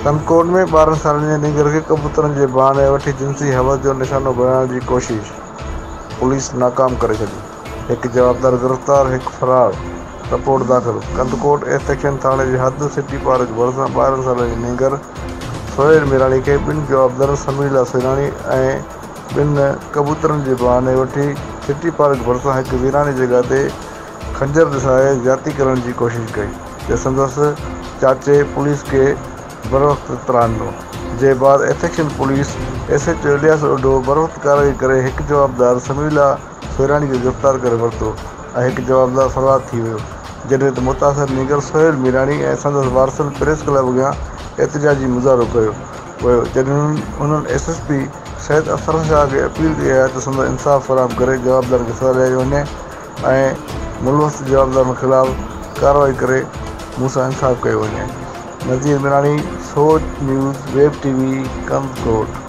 कंदकोट में 12 सालनि जे नीगर खे कबूतरनि जे बहाने वठी जिनसी हवस जो निशानो बणाइण जी कोशिश, पुलिस नाकाम करे छॾी। हिकु जवाबदार गिरफ़्तार, हिकु फरार। रिपोर्ट दाख़िल। कंदकोट ए सेक्शन थाणे जी हद सिटी पार्क भरिसां 12 सालनि जी नीगर सोहेल मीराणी खे ॿिनि जवाबदार समीला सुहिराणी ऐं ॿिनि कबूतरनि जे बहाने वठी सिटी पार्क भरिसां हिकु वीरानी जॻह ते खंजर ॾिसाए ज़्यादती करण जी कोशिश कई, जंहिं संदसि चाचे पुलिस खे बरवक़्तु इतलाह ॾिनो। जे बाद एसेक्शन पुलिस SHO इलियास ओडो बरवक़्तु कार्रवाई करे हिकु जवाबदार समीला सुहिराणी खे गिरफ़्तार करे वरितो ऐं हिकु जवाबदार फरार थी वियो, जॾहिं त मुतासिर नीगर सोहेल मीराणी ऐं संदसि वारसनि प्रेस क्लब अॻियां एहतिजाजी मुज़ाहिरो कयो वियो, जॾहिं उन्हनि SSP सैयद अफसर शाह खे अपील कई आहे त संदसि इंसाफ़ फराहम करे जवाबदार खे सज़ा ॾियाई वञे ऐं मुलवस जवाबदारनि ख़िलाफ़ कार्रवाई करे मूंसां इंसाफ़ कयो वञे। नज़ीर मीराणी, सोच न्यूज़, वेब TV, कंदकोट।